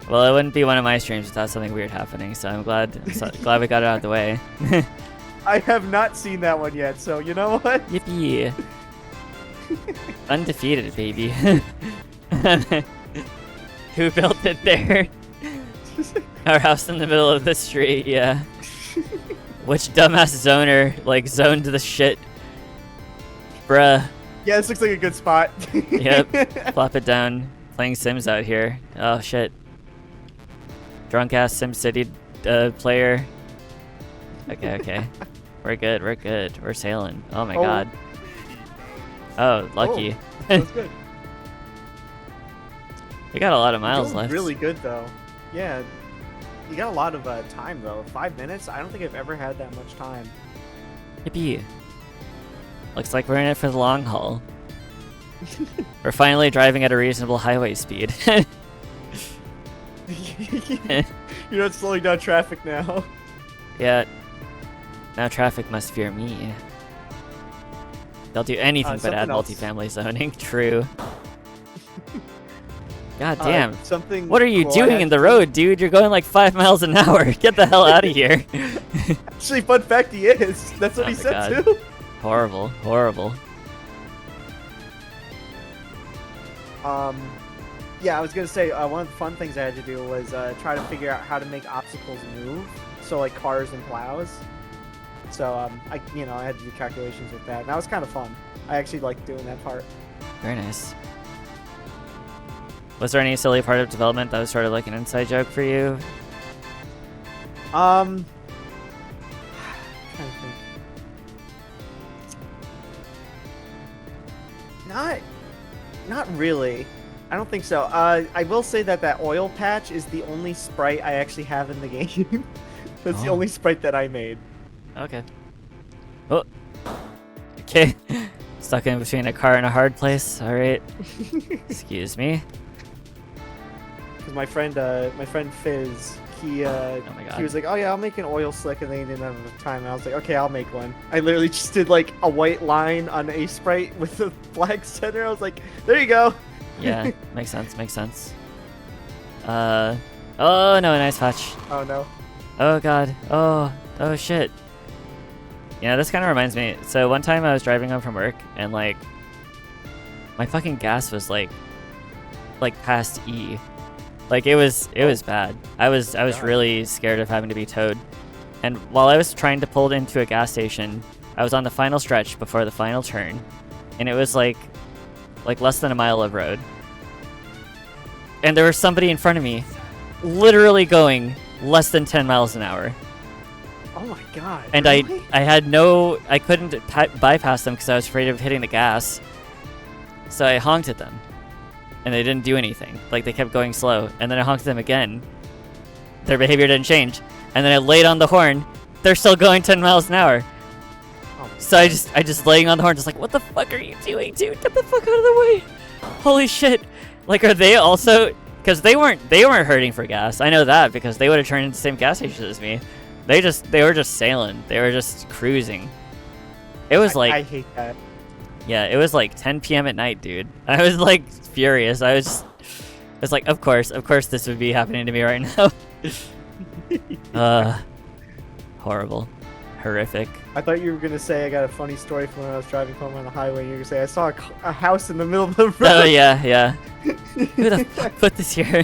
Well, it wouldn't be one of my streams without something weird happening, so I'm glad we got it out of the way. I have not seen that one yet, so you know what? Yippee. Undefeated, baby. Who built it there? Our house in the middle of the street, yeah. Which dumbass zoner, like, zoned the shit? Bruh. Yeah, this looks like a good spot. Yep. Plop it down. Playing Sims out here. Oh, shit. Drunk-ass SimCity player. Okay. We're good. We're sailing. Oh my god. Oh, lucky. Oh, that's good. We got a lot of You're miles doing left. really good, though. Yeah. You got a lot of time, though. 5 minutes? I don't think I've ever had that much time. Yippee. Looks like we're in it for the long haul. We're finally driving at a reasonable highway speed. You're not slowing down traffic now. Yeah. Now traffic must fear me. They'll do anything but add multifamily zoning. True. God damn. What are you doing in the road, dude? You're going like 5 miles an hour. Get the hell out of here. Actually, fun fact, he is. That's what he said, God. too. Horrible. Yeah, I was gonna say, one of the fun things I had to do was try to figure out how to make obstacles move. So, like cars and plows. So, I had to do calculations with that. And that was kind of fun. I actually liked doing that part. Very nice. Was there any silly part of development that was sort of like an inside joke for you? I'm trying to think. Not really. I don't think so. I will say that oil patch is the only sprite I actually have in the game. That's the only sprite that I made. Okay. Oh. Okay. Stuck in between a car and a hard place. All right. Excuse me. Because my friend Fizz, he was like, oh yeah, I'll make an oil slick, and then he didn't have enough time. And I was like, okay, I'll make one. I literally just did like a white line on a sprite with the flag center. I was like, there you go. Yeah, makes sense. Oh no, nice patch. Oh no. Oh god. Oh shit. Yeah, this kind of reminds me. So one time I was driving home from work and like my fucking gas was like past E. Like it was bad. I was really scared of having to be towed. And while I was trying to pull into a gas station, I was on the final stretch before the final turn, and it was like less than a mile of road. And there was somebody in front of me literally going less than 10 miles an hour. Oh my god. And really? I couldn't bypass them because I was afraid of hitting the gas. So I honked at them. and they didn't do anything. Like, they kept going slow. And then I honked them again. Their behavior didn't change. And then I laid on the horn. They're still going 10 miles an hour. Oh, So I just laying on the horn, just like, what the fuck are you doing, dude? Get the fuck out of the way! Holy shit! Like, are they also? Because they weren't hurting for gas. I know that because they would have turned into the same gas station as me. They were just sailing. They were just cruising. It was like I hate that. Yeah, it was like 10 p.m. at night, dude. I was like furious. I was like, of course this would be happening to me right now. Horrible. Horrific. I thought you were gonna say I got a funny story from when I was driving home on the highway. You were gonna say I saw a house in the middle of the road. Oh yeah. Who the fuck put this here?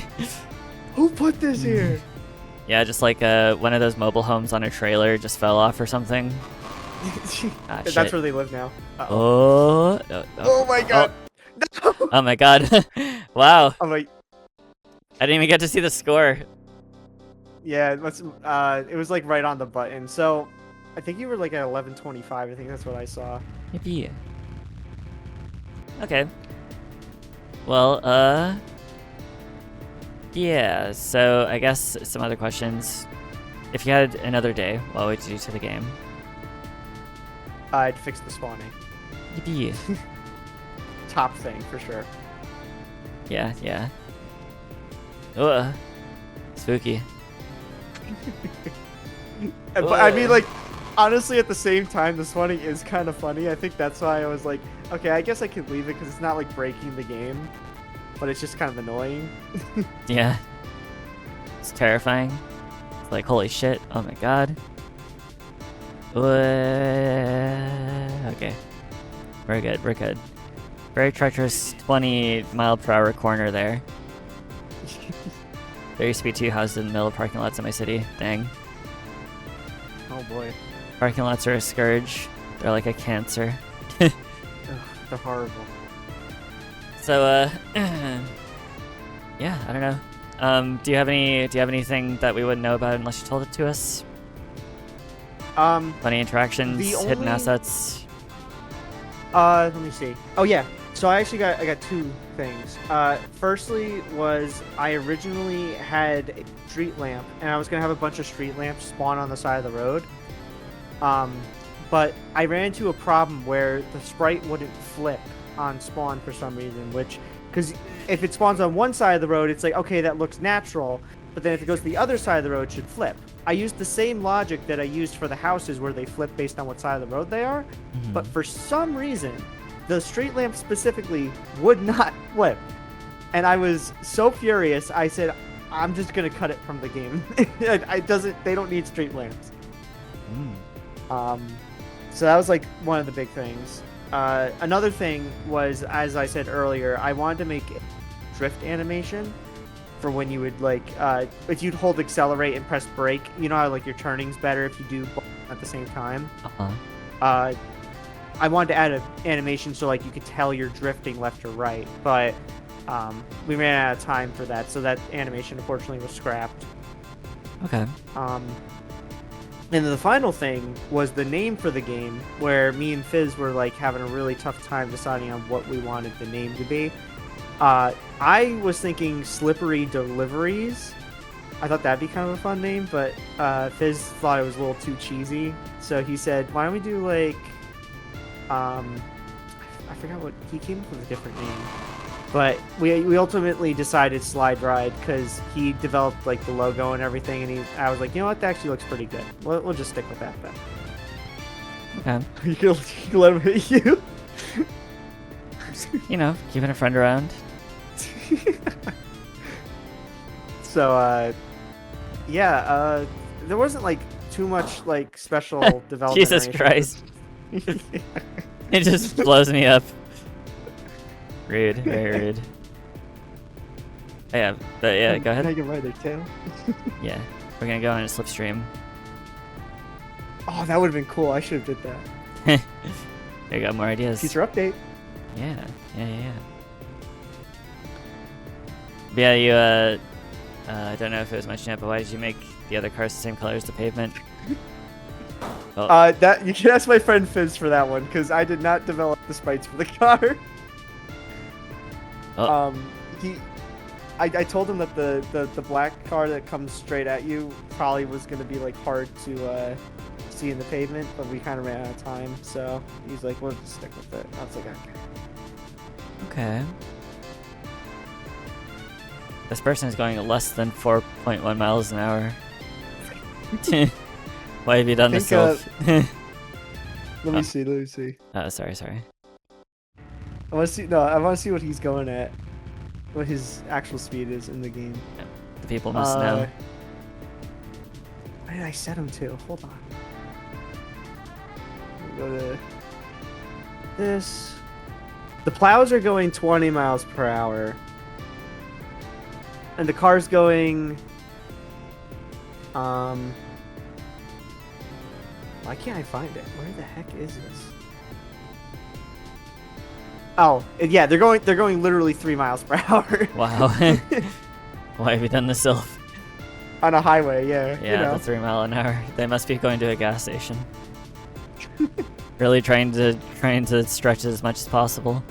Who put this here? Yeah, just like one of those mobile homes on a trailer just fell off or something. That's shit. where they live now. Uh-oh. Oh my god. No. Oh my god. Wow. I'm like, I didn't even get to see the score. yeah, it was like right on the button. So I think you were like at 11:25. I think that's what I saw. Maybe. Okay. Well, yeah, so I guess some other questions. If you had another day, what would you do to the game? I'd fix the spawning. Yippee. Top thing for sure. Yeah. Ugh. Spooky. But I mean, like, honestly, at the same time, the spawning is kind of funny. I think that's why I was like, okay, I guess I could leave it because it's not like breaking the game, but it's just kind of annoying. Yeah. It's terrifying. It's like, holy shit. Oh my god. Okay. We're good. Very treacherous 20-mile-per-hour corner there. There used to be 2 houses in the middle of parking lots in my city. Dang. Oh boy. Parking lots are a scourge. They're like a cancer. Ugh, they're horrible. So, yeah, I don't know. Do you have anything that we wouldn't know about unless you told it to us? Funny interactions, hidden assets. Let me see. Oh yeah. So I got 2 things. Firstly was I originally had a street lamp, and I was gonna have a bunch of street lamps spawn on the side of the road. But I ran into a problem where the sprite wouldn't flip on spawn for some reason, because if it spawns on one side of the road, it's like, okay, that looks natural, but then if it goes to the other side of the road, it should flip. I used the same logic that I used for the houses where they flip based on what side of the road they are, but for some reason, the street lamp specifically would not flip. And I was so furious, I said, I'm just gonna cut it from the game. They don't need street lamps. So that was like one of the big things. Another thing was, as I said earlier, I wanted to make a drift animation for when you would like, if you'd hold accelerate and press brake, you know how like your turning's better if you do both at the same time. I wanted to add an animation so like you could tell you're drifting left or right, but we ran out of time for that, so that animation unfortunately was scrapped. Okay. And then the final thing was the name for the game, where me and Fizz were like having a really tough time deciding on what we wanted the name to be. I was thinking Slippery Deliveries. I thought that'd be kind of a fun name, but Fizz thought it was a little too cheesy, so he said, why don't we do like, I forgot what, he came up with a different name. But we ultimately decided Slide Ride because he developed like the logo and everything, and I was like, you know what, that actually looks pretty good. We'll just stick with that then. Okay. You can let him hit you. You know, keeping a friend around. So, yeah, there wasn't like too much like special development. Jesus Christ. It just blows me up. Rude, very rude. Yeah, but yeah, go ahead. I can ride their tail. Yeah, we're gonna go on a slipstream. Oh, that would have been cool. I should have did that. There you go, more ideas. Future update. Yeah. But yeah, you, I don't know if it was mentioned yet, but why did you make the other cars the same color as the pavement? Well, that you can ask my friend Fizz for that one, because I did not develop the sprites for the car. I told him that the black car that comes straight at you probably was gonna be like hard to see in the pavement, but we kind of ran out of time, so he's like, we'll just stick with it. I was like, okay. Okay. This person is going less than 4.1 miles an hour. Why have you done this, Sylv? Let me see. Oh, sorry. I want to see what he's going at. What his actual speed is in the game. Yeah, the people must know. Where did I set him to? Hold on. We'll go to this. The plows are going 20 miles per hour. And the car's going... Why can't I find it? Where the heck is this? Oh, yeah, they're going literally 3 miles per hour. Wow. Why have you done this, Sylv? On a highway, yeah. Yeah, you know. the 3 mile an hour. They must be going to a gas station. Really trying to stretch it as much as possible.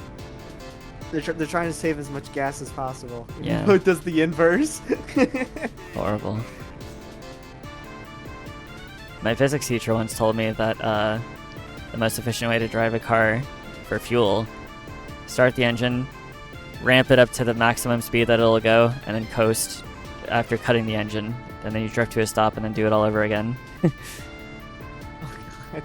They're trying to save as much gas as possible. Yeah. It does the inverse. Horrible. My physics teacher once told me that the most efficient way to drive a car for fuel, start the engine, ramp it up to the maximum speed that it'll go, and then coast after cutting the engine. And then you drift to a stop and then do it all over again. Oh, God.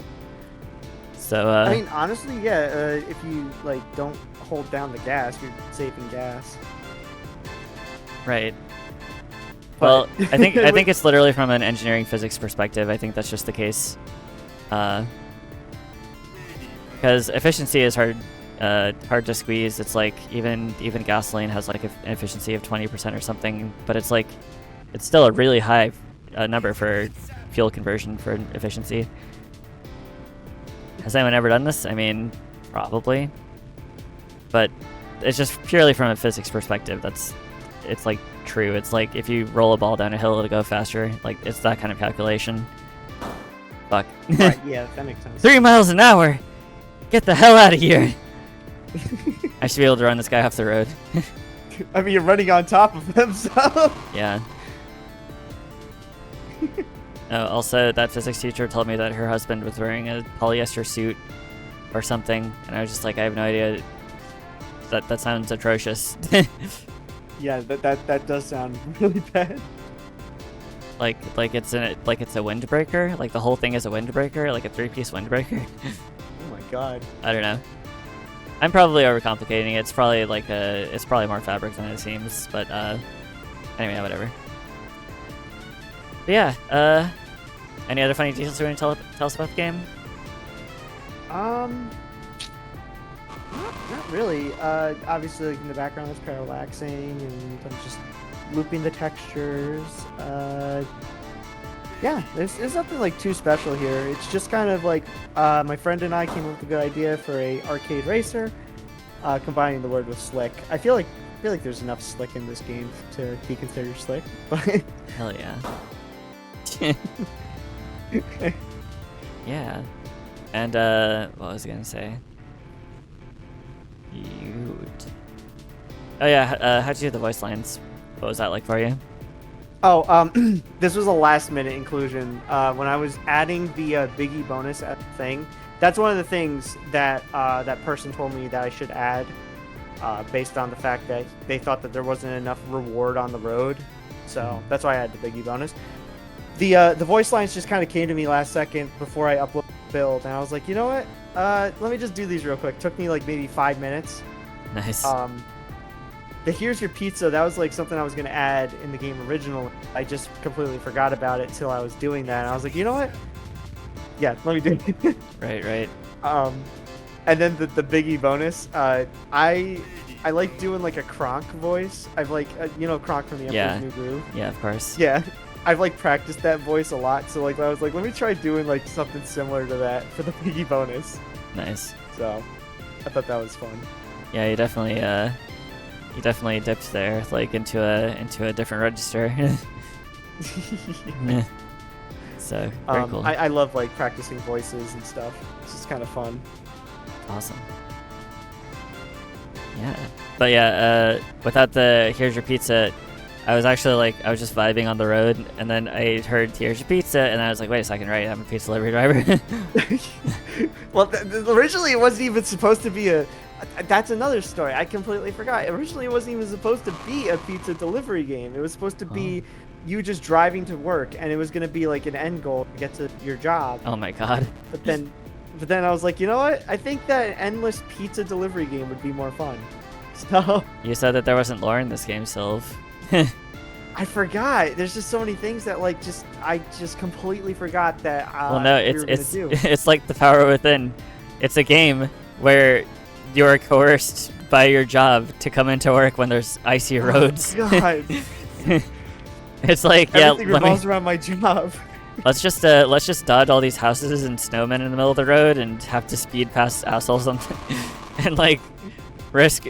So, I mean, honestly, yeah, if you, like, don't hold down the gas, you're saving gas. Right. But Well, I think it's literally from an engineering physics perspective. I think that's just the case. Because efficiency is hard to squeeze. It's like even gasoline has like an efficiency of 20% or something, but it's like it's still a really high number for fuel conversion for efficiency. Has anyone ever done this? I mean, probably. But it's just purely from a physics perspective. It's like true. It's like if you roll a ball down a hill, it'll go faster. Like it's that kind of calculation. Fuck. Right, yeah, that makes sense. 3 miles an hour! Get the hell out of here! I should be able to run this guy off the road. I mean, you're running on top of him, so... Yeah. Also, that physics teacher told me that her husband was wearing a polyester suit or something, and I was just like, I have no idea. That sounds atrocious. Yeah, that does sound really bad. like it's a windbreaker. Like the whole thing is a windbreaker, like a 3-piece windbreaker. Oh my god. I don't know. I'm probably overcomplicating it. It's probably it's probably more fabric than it seems. But anyway, whatever. But yeah. Any other funny details you want to tell us about the game? Not really. Obviously, like, in the background, it's parallaxing, and I'm just looping the textures. Yeah, there's nothing like too special here. It's just kind of like my friend and I came up with a good idea for a arcade racer, combining the word with slick. I feel like there's enough slick in this game to be considered slick. But Hell yeah. Yeah. And what was I gonna say? Oh yeah, how'd you do the voice lines? What was that like for you? oh, this was a last minute inclusion. When I was adding the Biggie bonus at the thing, that's one of the things that that person told me that I should add, based on the fact that they thought that there wasn't enough reward on the road. So that's why I had the Biggie bonus. The voice lines just kind of came to me last second before I uploaded the build, and I was like, you know what? Let me just do these real quick. Took me like maybe 5 minutes. Nice. The here's your pizza, that was like something I was gonna add in the game original. I just completely forgot about it till I was doing that, and I was like, you know what? Yeah, let me do it. Right. And then the Biggie bonus. I like doing like a Kronk voice. I've like you know Kronk from the Emperor's New Groove. Yeah, of course. Yeah. I've like practiced that voice a lot, so like I was like, let me try doing like something similar to that for the Biggie bonus. Nice. So I thought that was fun. Yeah, you definitely dipped there, like into a different register. Yeah. So very cool. I love like practicing voices and stuff. It's just kind of fun. Awesome. Yeah. But yeah, without the here's your pizza, I was actually like, I was just vibing on the road, and then I heard here's your pizza, and I was like, wait a second, right? I'm a pizza delivery driver. Well, originally it wasn't even supposed to be a. That's another story. I completely forgot. Originally it wasn't even supposed to be a pizza delivery game. It was supposed to be you just driving to work, and it was going to be like an end goal to get to your job. Oh my god. But then I was like, you know what? I think that endless pizza delivery game would be more fun. So You said that there wasn't lore in this game, Sylv. I forgot. There's just so many things that like I just completely forgot that. Well, no, we were gonna it's do. it's like the power within. It's a game where you're coerced by your job to come into work when there's icy roads. Oh, God. It's like, Everything yeah, revolves around my job. let's just dodge all these houses and snowmen in the middle of the road and have to speed past assholes on and like risk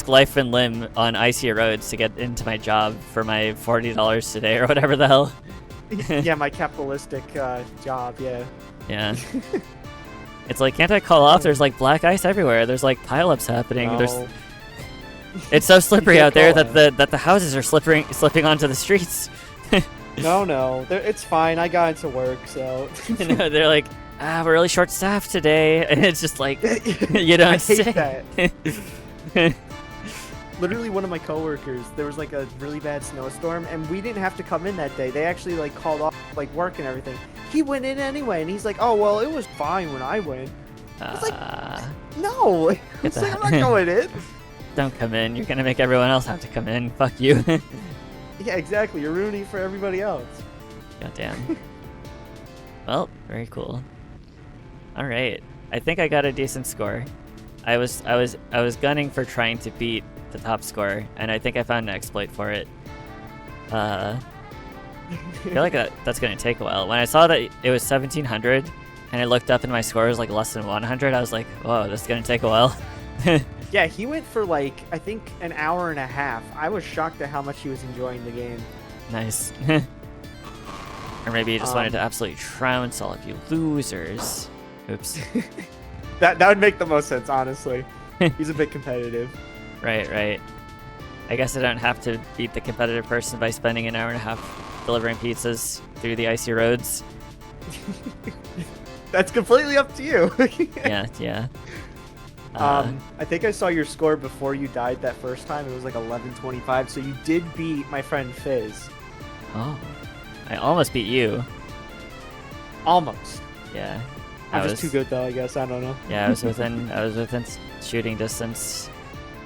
life and limb on icy roads to get into my job for my $40 today or whatever the hell. Yeah, my capitalistic job. Yeah. Yeah. It's like, can't I call off? There's like black ice everywhere. There's like pileups happening. No. It's so slippery can't out there call that the houses are slipping onto the streets. No, it's fine. I got into work, so. You know, they're like, we're really short-staffed today, and it's just like, you don't I hate say. that. Literally, one of my coworkers, there was like a really bad snowstorm, and we didn't have to come in that day. They actually like called off like work and everything. He went in anyway, and he's like, "Oh well, it was fine when I went." I was like, "No, I'm not going in." Don't come in. You're gonna make everyone else have to come in. Fuck you. Yeah, exactly. You're ruining it for everybody else. Goddamn. Well, very cool. All right, I think I got a decent score. I was gunning for trying to beat the top score, and I think I found an exploit for it. I feel like that's gonna take a while. When I saw that it was 1700, and I looked up and my score was like less than 100, I was like, whoa, this is gonna take a while. Yeah, he went for like, I think, an hour and a half. I was shocked at how much he was enjoying the game. Nice. Or maybe you just wanted to absolutely trounce all of you losers. Oops. That would make the most sense, honestly. He's a bit competitive. Right. I guess I don't have to beat the competitive person by spending an hour and a half delivering pizzas through the icy roads. That's completely up to you. Yeah. I think I saw your score before you died that first time. It was like 1125, so you did beat my friend Fizz. Oh. I almost beat you. Almost. Yeah. I'm just too good though, I guess. I don't know. Yeah, I was within shooting distance,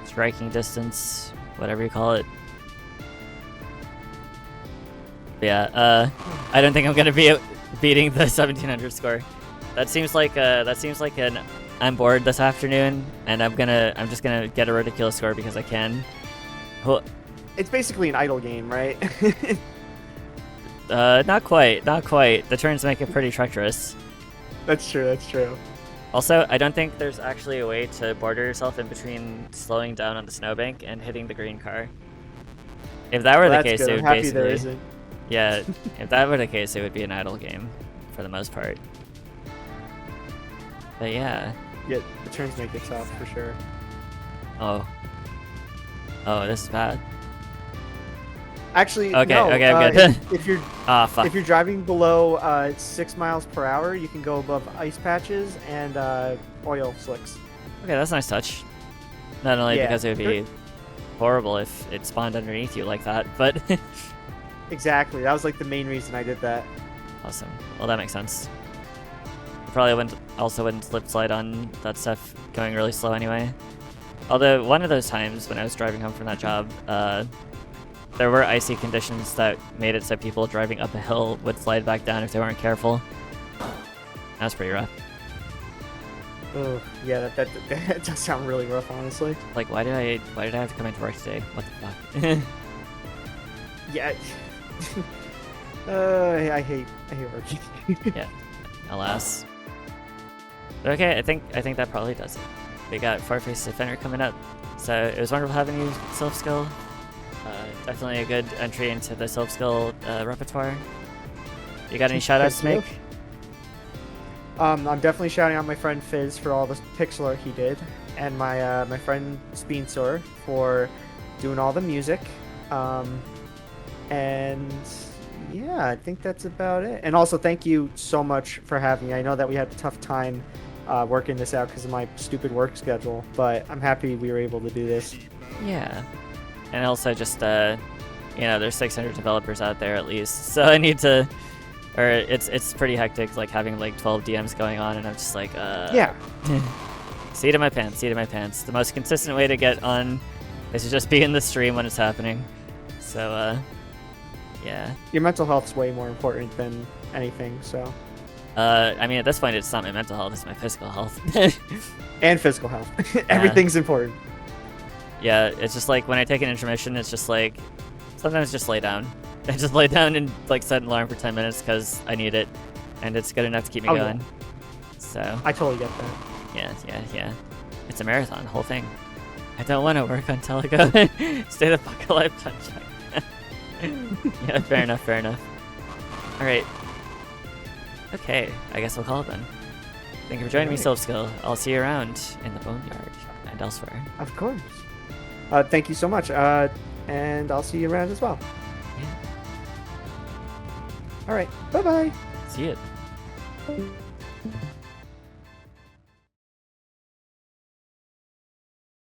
striking distance, whatever you call it. But yeah, I don't think I'm gonna be beating the 1700 score. That seems like an I'm bored this afternoon, and I'm just gonna get a ridiculous score because I can. It's basically an idle game, right? Not quite. The turns make it pretty treacherous. That's true. Also, I don't think there's actually a way to border yourself in between slowing down on the snowbank and hitting the green car. If that were the case, good. it I'm would happy basically. there isn't. Yeah, if that were the case, it would be an idle game, for the most part. But yeah. Yeah, the turns make it tough for sure. Oh, this is bad. Actually, Okay, no. okay, I'm good. If you're Fuck. if you're driving below 6 miles per hour, you can go above ice patches and oil slicks. Okay, that's a nice touch. Not only Yeah. because it would be horrible if it spawned underneath you like that, but Exactly. That was like the main reason I did that. awesome. Well, that makes sense. You probably wouldn't slip slide on that stuff going really slow anyway. Although one of those times when I was driving home from that job, there were icy conditions that made it so people driving up a hill would slide back down if they weren't careful. That was pretty rough. Oh, yeah, that does sound really rough, honestly. Like, why did I have to come into work today? What the fuck? Yeah. I hate working. Yeah, alas. But okay, I think that probably does it. We got Farface Defender coming up, so it was wonderful having you, SilvSkill. Definitely a good entry into the SilvSkill repertoire. You got any shoutouts to make? I'm definitely shouting out my friend Fizz for all the pixel art he did, and my friend Speensor for doing all the music. And yeah, I think that's about it. And also, thank you so much for having me. I know that we had a tough time working this out because of my stupid work schedule, but I'm happy we were able to do this. Yeah. And also just, there's 600 developers out there at least, so I need to, or it's pretty hectic, like having like 12 DMs going on, and I'm just like, Yeah. seat of my pants. The most consistent way to get on is to just be in the stream when it's happening. So, yeah. Your mental health's way more important than anything, so. I mean, at this point, it's not my mental health, it's my physical health. And physical health. Everything's important. Yeah, it's just like when I take an intermission, it's just like, sometimes just lay down. I just lay down and like set an alarm for 10 minutes because I need it, and it's good enough to keep me going. Yeah. So. I totally get that. Yeah. It's a marathon, the whole thing. I don't want to work until I go stay the fuck alive contract. Yeah, fair enough. Alright. Okay, I guess we'll call it then. Thank you for joining me, SilvSkill. I'll see you around in the boneyard and elsewhere. Of course. Thank you so much. And I'll see you around as well. Yeah. Alright, bye-bye. See you.